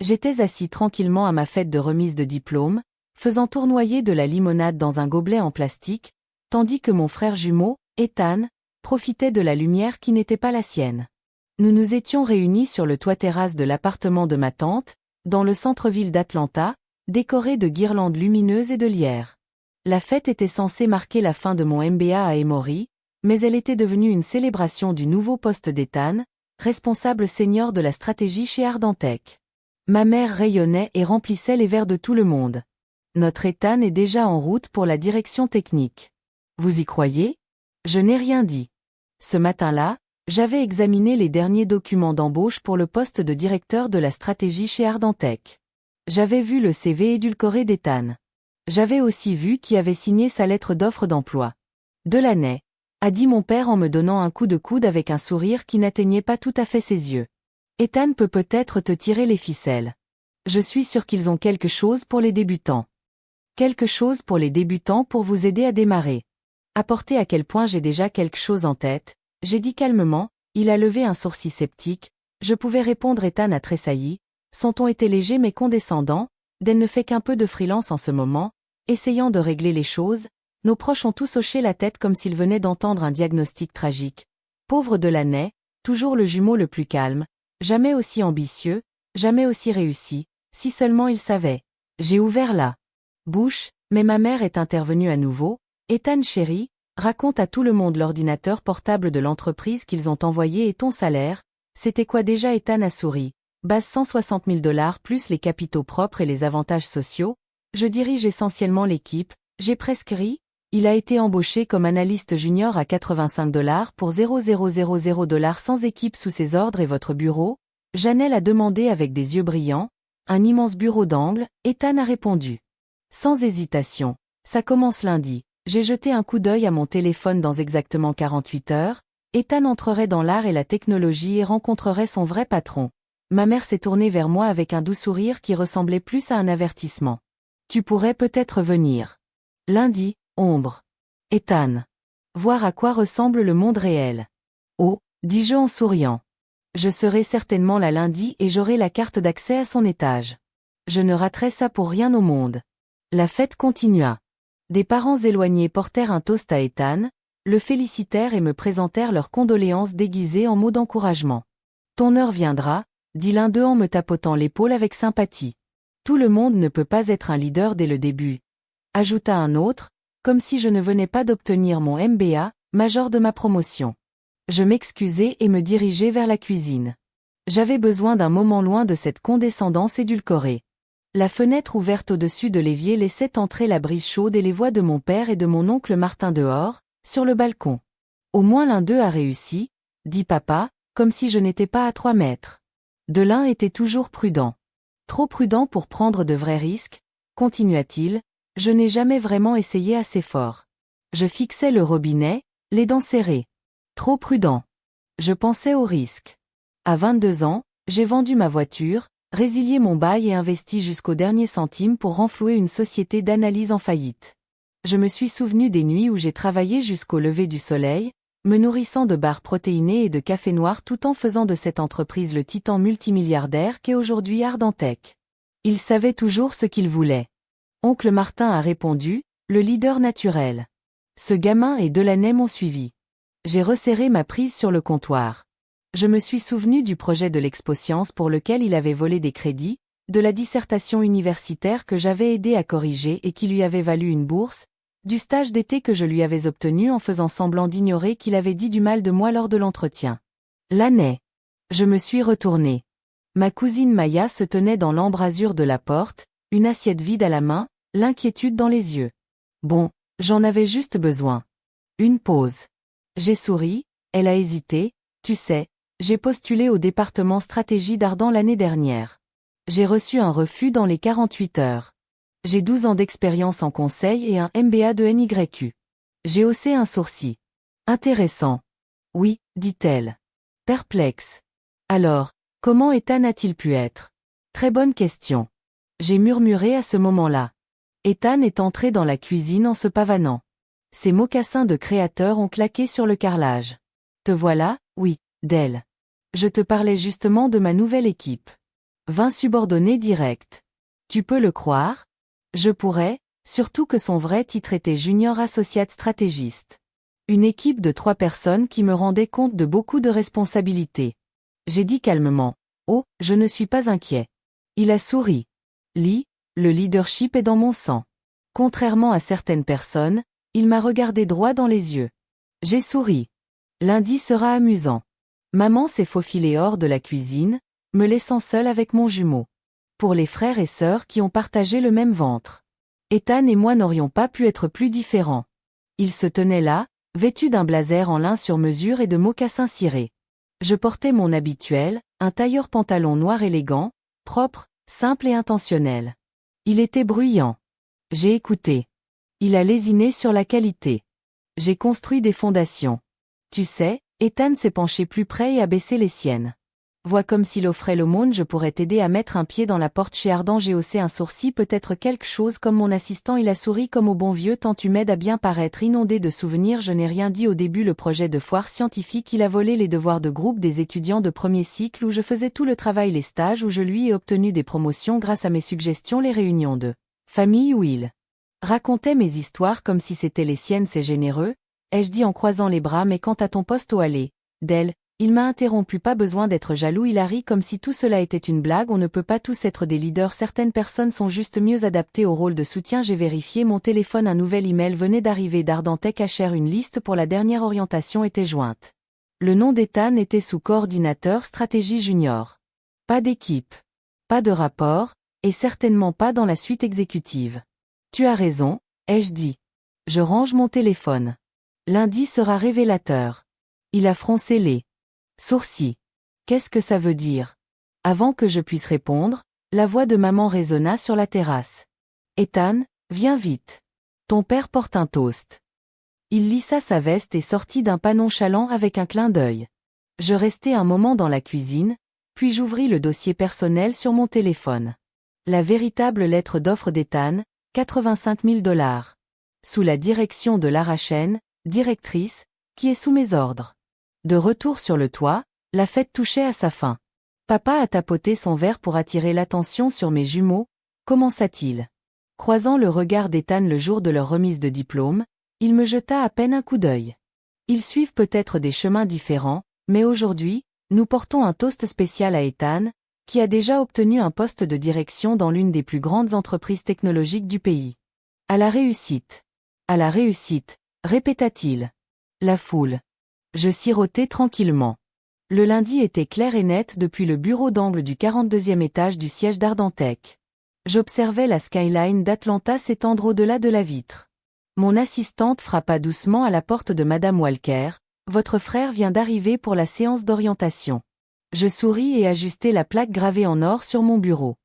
J'étais assis tranquillement à ma fête de remise de diplôme, faisant tournoyer de la limonade dans un gobelet en plastique, tandis que mon frère jumeau, Ethan, profitait de la lumière qui n'était pas la sienne. Nous nous étions réunis sur le toit-terrasse de l'appartement de ma tante, dans le centre-ville d'Atlanta, décoré de guirlandes lumineuses et de lierres. La fête était censée marquer la fin de mon MBA à Emory, mais elle était devenue une célébration du nouveau poste d'Ethan, responsable senior de la stratégie chez Ardentech. Ma mère rayonnait et remplissait les verres de tout le monde. Notre Ethan est déjà en route pour la direction technique. Vous y croyez? Je n'ai rien dit. Ce matin-là, j'avais examiné les derniers documents d'embauche pour le poste de directeur de la stratégie chez Ardentech. J'avais vu le CV édulcoré d'Ethan. J'avais aussi vu qui avait signé sa lettre d'offre d'emploi. Delaney, a dit mon père en me donnant un coup de coude avec un sourire qui n'atteignait pas tout à fait ses yeux. Ethan peut peut-être te tirer les ficelles. Je suis sûr qu'ils ont quelque chose pour les débutants. Quelque chose pour les débutants pour vous aider à démarrer. Apporter à quel point j'ai déjà quelque chose en tête, j'ai dit calmement, il a levé un sourcil sceptique, je pouvais répondre. Ethan a tressailli, son ton était léger mais condescendant, d'elle ne fait qu'un peu de freelance en ce moment, essayant de régler les choses, nos proches ont tous hoché la tête comme s'ils venaient d'entendre un diagnostic tragique. Pauvre Delaney, toujours le jumeau le plus calme, jamais aussi ambitieux, jamais aussi réussi, si seulement il savait. J'ai ouvert la bouche, mais ma mère est intervenue à nouveau. Ethan chéri, raconte à tout le monde l'ordinateur portable de l'entreprise qu'ils ont envoyé et ton salaire. C'était quoi déjà? Ethan a souri. Base $160 000 plus les capitaux propres et les avantages sociaux. Je dirige essentiellement l'équipe, j'ai presque ri. Il a été embauché comme analyste junior à $85 pour $0,000 sans équipe sous ses ordres. Et votre bureau? Janelle a demandé avec des yeux brillants. Un immense bureau d'angle, Ethan a répondu. Sans hésitation. Ça commence lundi. J'ai jeté un coup d'œil à mon téléphone dans exactement 48 heures. Ethan entrerait dans l'art et la technologie et rencontrerait son vrai patron. Ma mère s'est tournée vers moi avec un doux sourire qui ressemblait plus à un avertissement. Tu pourrais peut-être venir. Lundi, ombre. Ethan. Voir à quoi ressemble le monde réel. Oh, dis-je en souriant. Je serai certainement là lundi et j'aurai la carte d'accès à son étage. Je ne raterai ça pour rien au monde. La fête continua. Des parents éloignés portèrent un toast à Ethan, le félicitèrent et me présentèrent leurs condoléances déguisées en mots d'encouragement. Ton heure viendra, dit l'un d'eux en me tapotant l'épaule avec sympathie. Tout le monde ne peut pas être un leader dès le début. Ajouta un autre, comme si je ne venais pas d'obtenir mon MBA, major de ma promotion. Je m'excusai et me dirigeai vers la cuisine. J'avais besoin d'un moment loin de cette condescendance édulcorée. La fenêtre ouverte au-dessus de l'évier laissait entrer la brise chaude et les voix de mon père et de mon oncle Martin dehors, sur le balcon. Au moins l'un d'eux a réussi, dit papa, comme si je n'étais pas à 3 mètres. De l'un était toujours prudent. Trop prudent pour prendre de vrais risques, continua-t-il, je n'ai jamais vraiment essayé assez fort. Je fixais le robinet, les dents serrées. Trop prudent. Je pensais au risque. À 22 ans, j'ai vendu ma voiture, résilié mon bail et investi jusqu'au dernier centime pour renflouer une société d'analyse en faillite. Je me suis souvenu des nuits où j'ai travaillé jusqu'au lever du soleil, me nourrissant de barres protéinées et de café noir tout en faisant de cette entreprise le titan multimilliardaire qu'est aujourd'hui Ardentech. Il savait toujours ce qu'il voulait. Oncle Martin a répondu, le leader naturel. Ce gamin et Delaney m'ont suivi. J'ai resserré ma prise sur le comptoir. Je me suis souvenu du projet de l'Expo Science pour lequel il avait volé des crédits, de la dissertation universitaire que j'avais aidé à corriger et qui lui avait valu une bourse, du stage d'été que je lui avais obtenu en faisant semblant d'ignorer qu'il avait dit du mal de moi lors de l'entretien. L'année. Je me suis retourné. Ma cousine Maya se tenait dans l'embrasure de la porte, une assiette vide à la main, l'inquiétude dans les yeux. Bon, j'en avais juste besoin. Une pause. J'ai souri, elle a hésité, tu sais, j'ai postulé au département stratégie d'Ardent l'année dernière. J'ai reçu un refus dans les 48 heures. J'ai 12 ans d'expérience en conseil et un MBA de NYU. J'ai haussé un sourcil. Intéressant. Oui, dit-elle. Perplexe. Alors, comment Ethan a-t-il pu être? Très bonne question. J'ai murmuré à ce moment-là. Ethan est entré dans la cuisine en se pavanant. Ses mocassins de créateur ont claqué sur le carrelage. Te voilà, oui, d'elle. Je te parlais justement de ma nouvelle équipe. 20 subordonnés directs. Tu peux le croire? Je pourrais, surtout que son vrai titre était Junior Associate Stratégiste. Une équipe de 3 personnes qui me rendait compte de beaucoup de responsabilités. J'ai dit calmement. Oh, je ne suis pas inquiet. Il a souri. Lee, le leadership est dans mon sang. Contrairement à certaines personnes, il m'a regardé droit dans les yeux. J'ai souri. Lundi sera amusant. Maman s'est faufilée hors de la cuisine, me laissant seule avec mon jumeau. Pour les frères et sœurs qui ont partagé le même ventre. Ethan et moi n'aurions pas pu être plus différents. Il se tenait là, vêtu d'un blazer en lin sur mesure et de mocassins cirés. Je portais mon habituel, un tailleur pantalon noir élégant, propre, simple et intentionnel. Il était bruyant. J'ai écouté. Il a lésiné sur la qualité. J'ai construit des fondations. Tu sais, Ethan s'est penché plus près et a baissé les siennes. Vois comme s'il offrait l'aumône, je pourrais t'aider à mettre un pied dans la porte chez Ardent. J'ai haussé un sourcil, peut-être quelque chose comme mon assistant. Il a souri comme au bon vieux temps. Tu m'aides à bien paraître. Inondé de souvenirs, je n'ai rien dit au début. Le projet de foire scientifique, il a volé les devoirs de groupe des étudiants de premier cycle où je faisais tout le travail, les stages où je lui ai obtenu des promotions grâce à mes suggestions, les réunions de famille où il racontait mes histoires comme si c'était les siennes. C'est généreux, ai-je dit en croisant les bras. Mais quant à ton poste au Allée, Dell, il m'a interrompu. Pas besoin d'être jaloux. Il a ri comme si tout cela était une blague. On ne peut pas tous être des leaders. Certaines personnes sont juste mieux adaptées au rôle de soutien. J'ai vérifié mon téléphone. Un nouvel email venait d'arriver d'Ardentech HR. Une liste pour la dernière orientation était jointe. Le nom d'Ethan était sous coordinateur stratégie junior. Pas d'équipe. Pas de rapport, et certainement pas dans la suite exécutive. Tu as raison, ai-je dit. Je range mon téléphone. Lundi sera révélateur. Il a froncé les sourcils. Qu'est-ce que ça veut dire? Avant que je puisse répondre, la voix de maman résonna sur la terrasse. Ethan, viens vite. Ton père porte un toast. Il lissa sa veste et sortit d'un pas nonchalant avec un clin d'œil. Je restai un moment dans la cuisine, puis j'ouvris le dossier personnel sur mon téléphone. La véritable lettre d'offre d'Ethan, 85 000 $. Sous la direction de Lara Chen, directrice, qui est sous mes ordres. De retour sur le toit, la fête touchait à sa fin. Papa a tapoté son verre pour attirer l'attention sur mes jumeaux, commença-t-il. Croisant le regard d'Ethan le jour de leur remise de diplôme, il me jeta à peine un coup d'œil. Ils suivent peut-être des chemins différents, mais aujourd'hui, nous portons un toast spécial à Ethan, qui a déjà obtenu un poste de direction dans l'une des plus grandes entreprises technologiques du pays. À la réussite. À la réussite, répéta-t-il. La foule. Je sirotais tranquillement. Le lundi était clair et net depuis le bureau d'angle du 42e étage du siège d'Ardentech. J'observais la skyline d'Atlanta s'étendre au-delà de la vitre. Mon assistante frappa doucement à la porte de Madame Walker. Votre frère vient d'arriver pour la séance d'orientation. Je souris et ajustai la plaque gravée en or sur mon bureau.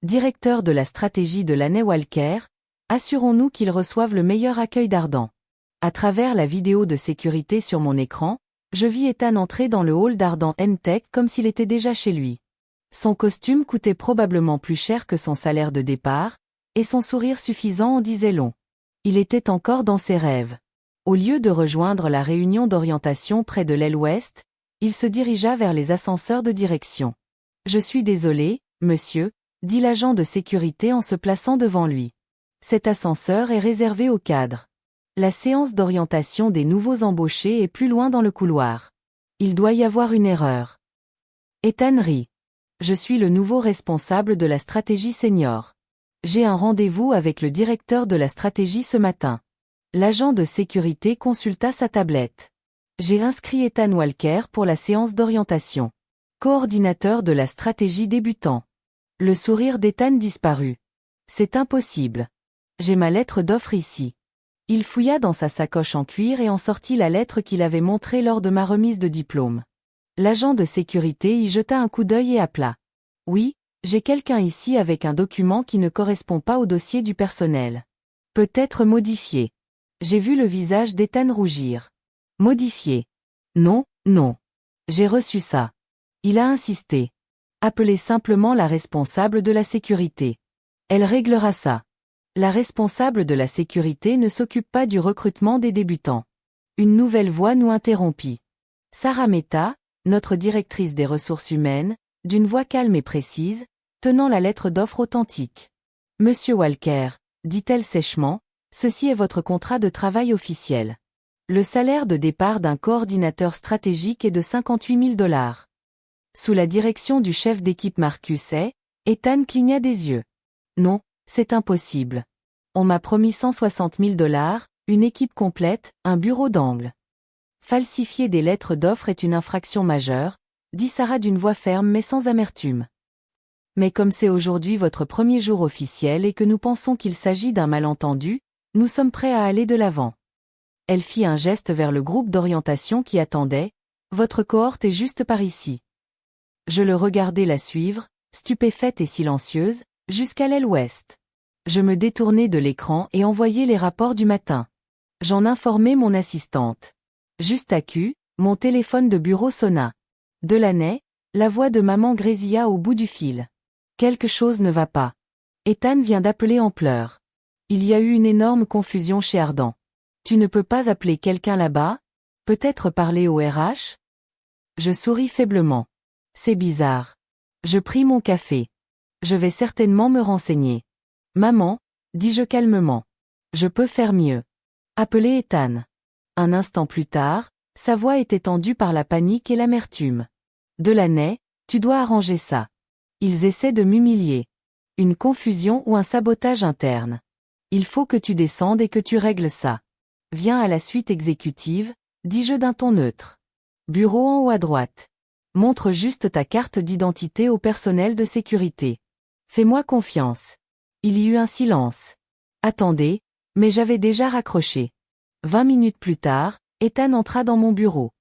Directeur de la stratégie de l'année Walker, assurons-nous qu'il reçoive le meilleur accueil d'Ardent. À travers la vidéo de sécurité sur mon écran, je vis Ethan entrer dans le hall d'Ardent Tech comme s'il était déjà chez lui. Son costume coûtait probablement plus cher que son salaire de départ, et son sourire suffisant en disait long. Il était encore dans ses rêves. Au lieu de rejoindre la réunion d'orientation près de l'aile ouest, il se dirigea vers les ascenseurs de direction. « Je suis désolé, monsieur », dit l'agent de sécurité en se plaçant devant lui. Cet ascenseur est réservé aux cadres. La séance d'orientation des nouveaux embauchés est plus loin dans le couloir. Il doit y avoir une erreur. Ethan rit. Je suis le nouveau responsable de la stratégie senior. J'ai un rendez-vous avec le directeur de la stratégie ce matin. L'agent de sécurité consulta sa tablette. J'ai inscrit Ethan Walker pour la séance d'orientation. Coordinateur de la stratégie débutant. Le sourire d'Ethan disparut. C'est impossible. J'ai ma lettre d'offre ici. Il fouilla dans sa sacoche en cuir et en sortit la lettre qu'il avait montrée lors de ma remise de diplôme. L'agent de sécurité y jeta un coup d'œil et appela. Oui, j'ai quelqu'un ici avec un document qui ne correspond pas au dossier du personnel. Peut-être modifié. J'ai vu le visage d'Ethan rougir. Modifié. Non, non. J'ai reçu ça. Il a insisté. Appelez simplement la responsable de la sécurité. Elle réglera ça. La responsable de la sécurité ne s'occupe pas du recrutement des débutants. Une nouvelle voix nous interrompit. Sarah Mehta, notre directrice des ressources humaines, d'une voix calme et précise, tenant la lettre d'offre authentique. Monsieur Walker, dit-elle sèchement, ceci est votre contrat de travail officiel. Le salaire de départ d'un coordinateur stratégique est de 58 000 $. Sous la direction du chef d'équipe Marcus A., Ethan cligna des yeux. Non, c'est impossible. On m'a promis 160 000 $, une équipe complète, un bureau d'angle. Falsifier des lettres d'offre est une infraction majeure, dit Sarah d'une voix ferme mais sans amertume. Mais comme c'est aujourd'hui votre premier jour officiel et que nous pensons qu'il s'agit d'un malentendu, nous sommes prêts à aller de l'avant. Elle fit un geste vers le groupe d'orientation qui attendait. Votre cohorte est juste par ici. Je le regardai la suivre, stupéfaite et silencieuse, jusqu'à l'aile ouest. Je me détournai de l'écran et envoyai les rapports du matin. J'en informai mon assistante. Juste à cul, mon téléphone de bureau sonna. Delaney, la voix de maman grésilla au bout du fil. Quelque chose ne va pas. Ethan vient d'appeler en pleurs. Il y a eu une énorme confusion chez Ardan. Tu ne peux pas appeler quelqu'un là-bas? Peut-être parler au RH? Je souris faiblement. C'est bizarre. Je pris mon café. Je vais certainement me renseigner. Maman, dis-je calmement. Je peux faire mieux. Appelez Ethan. Un instant plus tard, sa voix était tendue par la panique et l'amertume. Delaney, tu dois arranger ça. Ils essaient de m'humilier. Une confusion ou un sabotage interne. Il faut que tu descendes et que tu règles ça. Viens à la suite exécutive, dis-je d'un ton neutre. Bureau en haut à droite. Montre juste ta carte d'identité au personnel de sécurité. Fais-moi confiance. Il y eut un silence. Attendez, mais j'avais déjà raccroché. 20 minutes plus tard, Ethan entra dans mon bureau.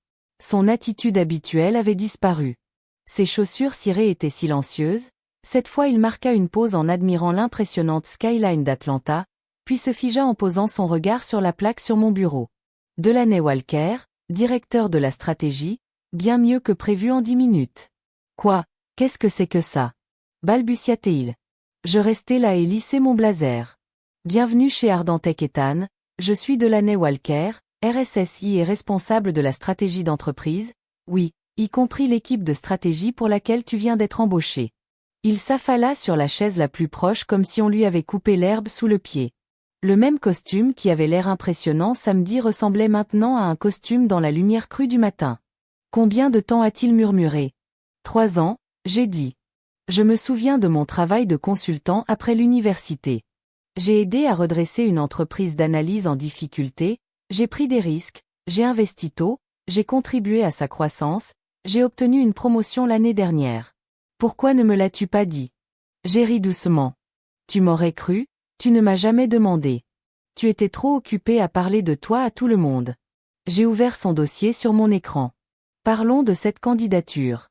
Son attitude habituelle avait disparu. Ses chaussures cirées étaient silencieuses. Cette fois il marqua une pause en admirant l'impressionnante skyline d'Atlanta, puis se figea en posant son regard sur la plaque sur mon bureau. Delaney Walker, directeur de la stratégie, bien mieux que prévu en 10 minutes. Quoi, qu'est-ce que c'est que ça? Balbutia-t-il. Je restai là et lissai mon blazer. Bienvenue chez Ardantech Ethan, je suis Delaney Walker, RSSI et responsable de la stratégie d'entreprise, oui, y compris l'équipe de stratégie pour laquelle tu viens d'être embauché. Il s'affala sur la chaise la plus proche comme si on lui avait coupé l'herbe sous le pied. Le même costume qui avait l'air impressionnant samedi ressemblait maintenant à un costume dans la lumière crue du matin. Combien de temps a-t-il murmuré? 3 ans, j'ai dit. Je me souviens de mon travail de consultant après l'université. J'ai aidé à redresser une entreprise d'analyse en difficulté, j'ai pris des risques, j'ai investi tôt, j'ai contribué à sa croissance, j'ai obtenu une promotion l'année dernière. Pourquoi ne me l'as-tu pas dit? J'ai ri doucement. Tu m'aurais cru? Tu ne m'as jamais demandé. Tu étais trop occupé à parler de toi à tout le monde. J'ai ouvert son dossier sur mon écran. Parlons de cette candidature.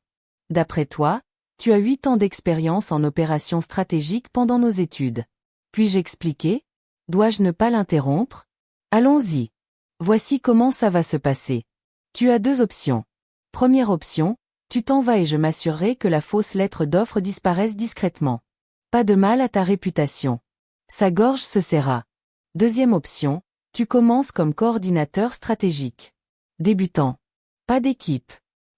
D'après toi, tu as 8 ans d'expérience en opérations stratégiques pendant nos études. Puis-je expliquer? Dois-je ne pas l'interrompre? Allons-y. Voici comment ça va se passer. Tu as 2 options. Première option, tu t'en vas et je m'assurerai que la fausse lettre d'offre disparaisse discrètement. Pas de mal à ta réputation. Sa gorge se serra. Deuxième option, tu commences comme coordinateur stratégique. Débutant. Pas d'équipe.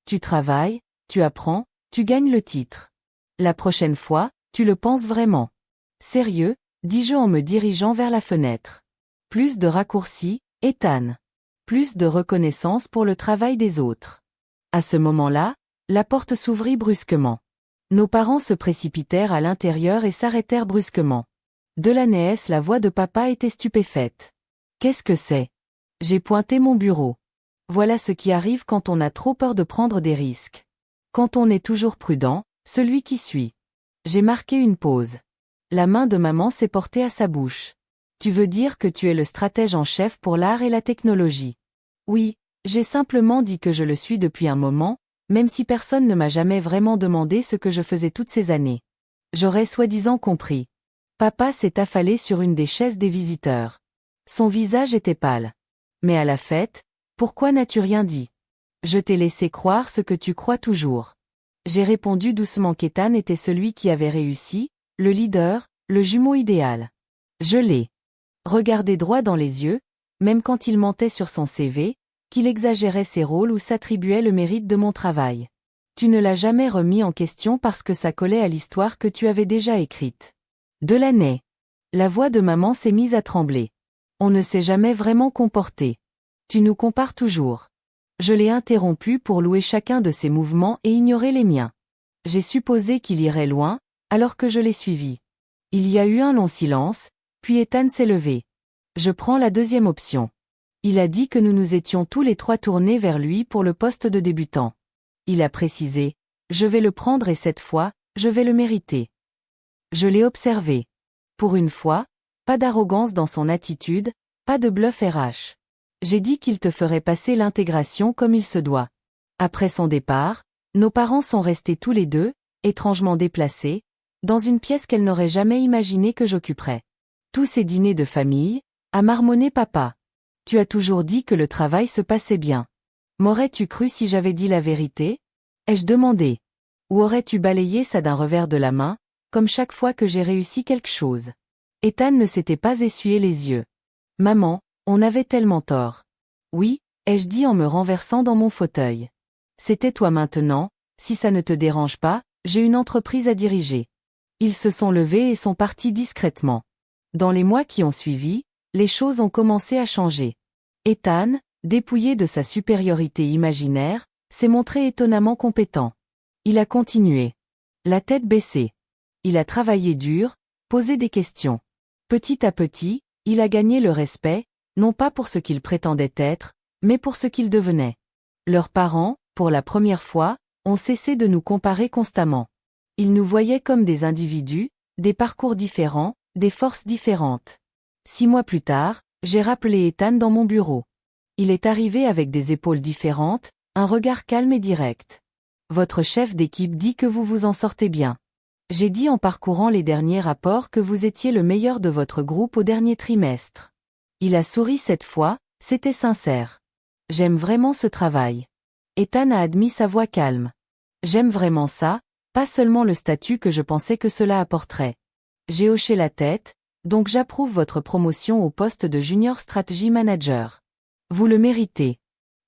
Tu travailles, tu apprends, tu gagnes le titre. La prochaine fois, tu le penses vraiment. Sérieux, dis-je en me dirigeant vers la fenêtre. Plus de raccourcis, Ethan. Plus de reconnaissance pour le travail des autres. À ce moment-là, la porte s'ouvrit brusquement. Nos parents se précipitèrent à l'intérieur et s'arrêtèrent brusquement. Delaney, la voix de papa était stupéfaite. Qu'est-ce que c'est? J'ai pointé mon bureau. Voilà ce qui arrive quand on a trop peur de prendre des risques. Quand on est toujours prudent, celui qui suit. J'ai marqué une pause. La main de maman s'est portée à sa bouche. Tu veux dire que tu es le stratège en chef pour l'art et la technologie? Oui, j'ai simplement dit que je le suis depuis un moment, même si personne ne m'a jamais vraiment demandé ce que je faisais toutes ces années. J'aurais soi-disant compris. Papa s'est affalé sur une des chaises des visiteurs. Son visage était pâle. Mais à la fête, pourquoi n'as-tu rien dit? Je t'ai laissé croire ce que tu crois toujours. J'ai répondu doucement qu'Ethan était celui qui avait réussi, le leader, le jumeau idéal. Je l'ai regardé droit dans les yeux, même quand il mentait sur son CV, qu'il exagérait ses rôles ou s'attribuait le mérite de mon travail. Tu ne l'as jamais remis en question parce que ça collait à l'histoire que tu avais déjà écrite. Delaney. La voix de maman s'est mise à trembler. On ne s'est jamais vraiment comporté. Tu nous compares toujours. Je l'ai interrompu pour louer chacun de ses mouvements et ignorer les miens. J'ai supposé qu'il irait loin, alors que je l'ai suivi. Il y a eu un long silence, puis Ethan s'est levé. Je prends la deuxième option. Il a dit que nous nous étions tous les trois tournés vers lui pour le poste de débutant. Il a précisé, je vais le prendre et cette fois, je vais le mériter. Je l'ai observé. Pour une fois, pas d'arrogance dans son attitude, pas de bluff RH. J'ai dit qu'il te ferait passer l'intégration comme il se doit. Après son départ, nos parents sont restés tous les deux, étrangement déplacés, dans une pièce qu'elle n'aurait jamais imaginé que j'occuperais. Tous ces dîners de famille, a marmonné papa. Tu as toujours dit que le travail se passait bien. M'aurais-tu cru si j'avais dit la vérité? Ai-je demandé. Ou aurais-tu balayé ça d'un revers de la main, comme chaque fois que j'ai réussi quelque chose? Ethan ne s'était pas essuyé les yeux. Maman, on avait tellement tort. Oui, ai-je dit en me renversant dans mon fauteuil. C'était toi maintenant, si ça ne te dérange pas, j'ai une entreprise à diriger. Ils se sont levés et sont partis discrètement. Dans les mois qui ont suivi, les choses ont commencé à changer. Ethan, dépouillé de sa supériorité imaginaire, s'est montré étonnamment compétent. Il a continué. La tête baissée. Il a travaillé dur, posé des questions. Petit à petit, il a gagné le respect, non pas pour ce qu'il prétendait être, mais pour ce qu'il devenait. Leurs parents, pour la première fois, ont cessé de nous comparer constamment. Ils nous voyaient comme des individus, des parcours différents, des forces différentes. 6 mois plus tard, j'ai rappelé Ethan dans mon bureau. Il est arrivé avec des épaules différentes, un regard calme et direct. Votre chef d'équipe dit que vous vous en sortez bien. J'ai dit en parcourant les derniers rapports que vous étiez le meilleur de votre groupe au dernier trimestre. Il a souri cette fois, c'était sincère. J'aime vraiment ce travail. Ethan a admis sa voix calme. J'aime vraiment ça, pas seulement le statut que je pensais que cela apporterait. J'ai hoché la tête, donc j'approuve votre promotion au poste de Junior Strategy Manager. Vous le méritez.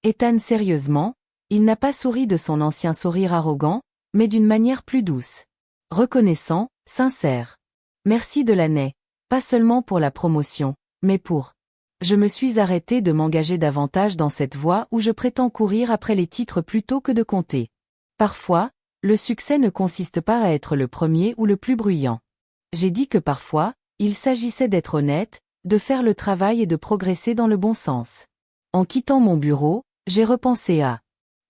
Ethan sérieusement, il n'a pas souri de son ancien sourire arrogant, mais d'une manière plus douce. Reconnaissant, sincère. Merci Delaney, pas seulement pour la promotion, mais pour. Je me suis arrêté de m'engager davantage dans cette voie où je prétends courir après les titres plutôt que de compter. Parfois, le succès ne consiste pas à être le premier ou le plus bruyant. J'ai dit que parfois, il s'agissait d'être honnête, de faire le travail et de progresser dans le bon sens. En quittant mon bureau, j'ai repensé à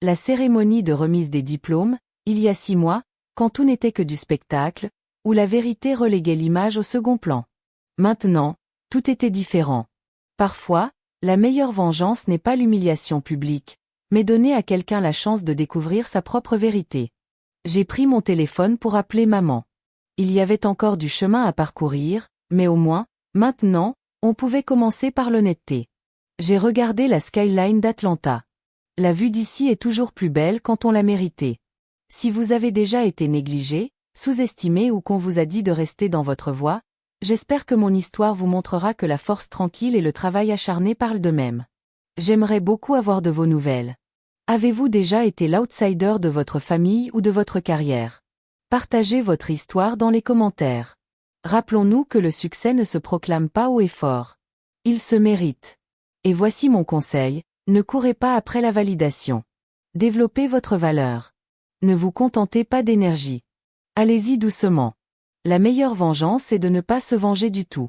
la cérémonie de remise des diplômes, il y a 6 mois, quand tout n'était que du spectacle, où la vérité reléguait l'image au second plan. Maintenant, tout était différent. Parfois, la meilleure vengeance n'est pas l'humiliation publique, mais donner à quelqu'un la chance de découvrir sa propre vérité. J'ai pris mon téléphone pour appeler maman. Il y avait encore du chemin à parcourir, mais au moins, maintenant, on pouvait commencer par l'honnêteté. J'ai regardé la skyline d'Atlanta. La vue d'ici est toujours plus belle quand on l'a méritée. Si vous avez déjà été négligé, sous-estimé ou qu'on vous a dit de rester dans votre voie, j'espère que mon histoire vous montrera que la force tranquille et le travail acharné parlent d'eux-mêmes. J'aimerais beaucoup avoir de vos nouvelles. Avez-vous déjà été l'outsider de votre famille ou de votre carrière? Partagez votre histoire dans les commentaires. Rappelons-nous que le succès ne se proclame pas haut et fort. Il se mérite. Et voici mon conseil, ne courez pas après la validation. Développez votre valeur. Ne vous contentez pas d'énergie. Allez-y doucement. La meilleure vengeance est de ne pas se venger du tout.